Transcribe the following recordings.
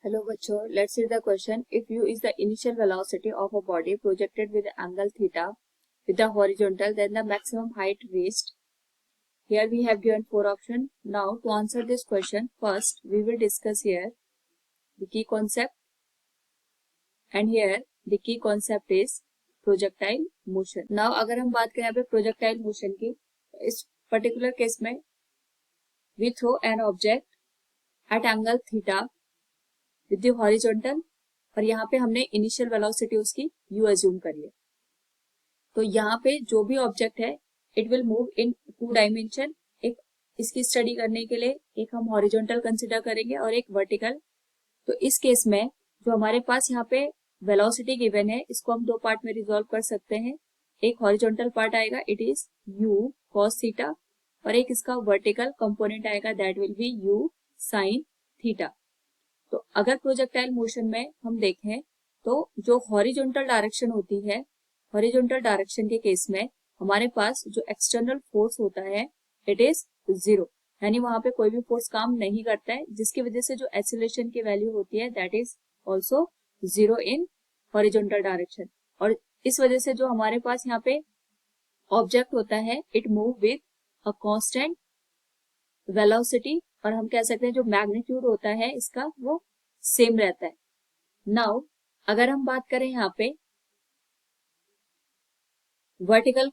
Hello बच्चों, let's read the question. If u is the initial velocity of a body projected with the angle theta with the horizontal, then the maximum height reached. Here we have given 4 options. Now to answer this question, first we will discuss here the key concept, and here the key concept is projectile motion. Now अगर हम बात करें यहाँ पे projectile motion की, इस particular case में we throw an object at angle theta with the horizontal, और यहाँ पे हमने इनिशियल वेलोसिटी उसकी u अज्यूम करी है. तो यहाँ पे जो भी ऑब्जेक्ट है it will move in 2 dimension. एक इसकी स्टडी करने के लिए एक हम हॉरिजॉन्टल कंसिडर करेंगे और एक वर्टिकल. तो इस केस में जो हमारे पास यहाँ पे वेलोसिटी गिवन है, इसको हम 2 पार्ट में रिजॉल्व कर सकते हैं. एक हॉरिजॉन्टल पार्ट आएगा, it is u cos theta, और एक इसका वर्टिकल कंपोनेंट आएगा, that will be u sin theta. तो अगर प्रोजेक्टाइल मोशन में हम देखें तो जो हॉरिजॉन्टल डायरेक्शन होती है, हॉरिजॉन्टल डायरेक्शन के केस में हमारे पास जो एक्सटर्नल फोर्स होता है इट इज 0, यानी वहां पे कोई भी फोर्स काम नहीं करता है, जिसकी वजह से जो एक्सेलरेशन की वैल्यू होती है that is also 0 in horizontal direction. और इस वजह से जो हमारे पास यहाँ पे ऑब्जेक्ट होता है it move with a constant velocity, और हम कह सकते हैं जो मैग्नीट्यूड होता है इसका वो सेम रहता है. नाउ अगर हम बात करें यहाँ पे वर्टिकल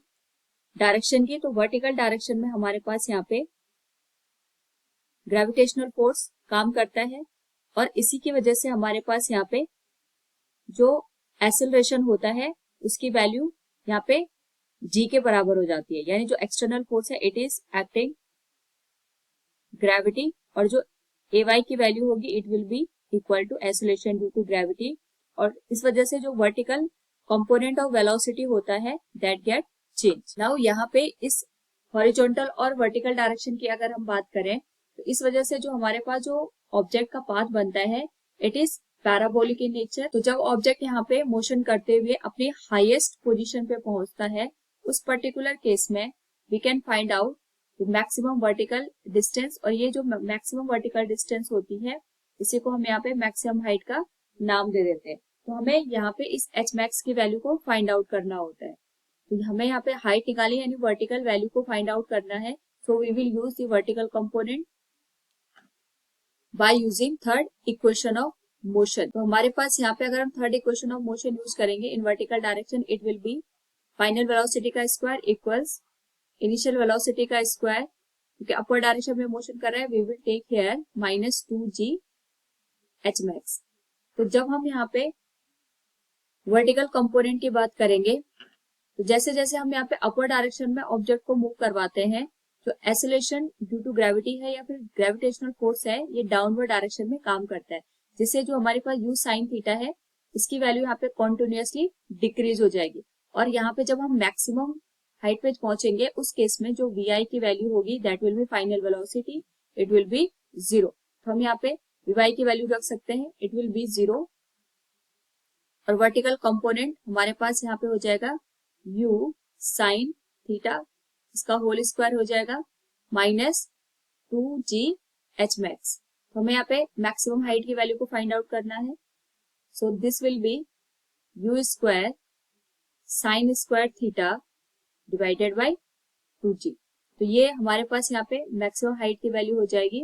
डायरेक्शन की, तो वर्टिकल डायरेक्शन में हमारे पास यहाँ पे ग्रेविटेशनल फोर्स काम करता है, और इसी की वजह से हमारे पास यहाँ पे जो एक्सेलरेशन होता है उसकी वैल्यू यहाँ पे g के बराबर हो जाती है, यानी जो एक्सटर्नल फोर्स है इट इज एक्टिंग ग्रेविटी, और जो ay की वैल्यू होगी it will be equal to acceleration due to gravity. और इस वजह से जो वर्टिकल कंपोनेंट ऑफ वेलोसिटी होता है दैट गेट चेंज. नाउ यहाँ पे इस हॉरिजॉन्टल और वर्टिकल डायरेक्शन की अगर हम बात करें तो इस वजह से जो हमारे पास जो ऑब्जेक्ट का पाथ बनता है it is parabolic in nature. तो जब ऑब्जेक्ट यहाँ पे मोशन करते हुए अपनी हाईएस्ट पोजीशन पे पहुंचता है, उस पर्टिकुलर केस में we can find out maximum vertical distance, और ये जो मैक्सिमम वर्टिकल डिस्टेंस होती है इसी को हम यहाँ पे मैक्सिमम हाइट का नाम दे देते हैं. तो हमें यहाँ पे इस h max की वैल्यू को फाइंड आउट करना होता है. तो हमें यहाँ पे हाइट निकाली यानी वर्टिकल वैल्यू को फाइंड आउट करना है. So we will use the vertical component by using third equation of motion. तो हमारे पास यहाँ पे अगर हम third equation of motion use करेंगे in vertical direction, it will be final velocity का स्क्वायर इक्वल्स इनिशियल वेलोसिटी का स्क्वायर, क्योंकि अपवर्ड डायरेक्शन में मोशन कर रहा है, we will take here -2g h max. तो जब हम यहाँ पे वर्टिकल कंपोनेंट की बात करेंगे तो जैसे जैसे हम यहाँ पे अपवर्ड डायरेक्शन में ऑब्जेक्ट को मूव करवाते हैं, जो एक्सेलरेशन ड्यू टू ग्रेविटी है या फिर ग्रेविटेशनल फोर्स है ये डाउनवर्ड डायरेक्शन में काम करता है, जिससे जो हमारे पास u sin थीटा है इसकी वैल्यू यहाँ पे कॉन्टिन्यूअसली डिक्रीज हो जाएगी. और यहाँ पे जब हम मैक्सिमम हाइट पे पहुंचेंगे उस केस में जो vi की वैल्यू होगी that will be final velocity, it will B 0. तो हम यहाँ पे vi की वैल्यू रख सकते हैं, इट विल बी 0. और वर्टिकल कंपोनेंट हमारे पास यहाँ पे हो जाएगा u sin थीटा, इसका होल स्क्वायर हो जाएगा -2g h max. तो हमें यहाँ पे मैक्सिमम हाइट की वैल्यू को फाइंड आउट करना है. So this will be u square sin square theta divided by 2g. तो ये हमारे पास यहाँ पे मैक्सिमम हाइट की वैल्यू हो जाएगी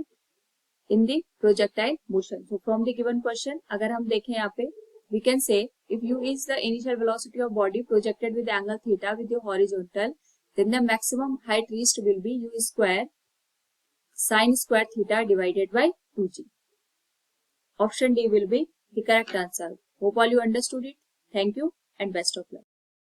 in the projectile motion. So from the given question अगर हम देखें यहाँ पे we can say if u is the initial velocity of body projected with angle theta with the horizontal, then the maximum height reached will be u square sin square theta divided by 2g. Option D will be the correct answer. Hope all you understood it. Thank you and best of luck.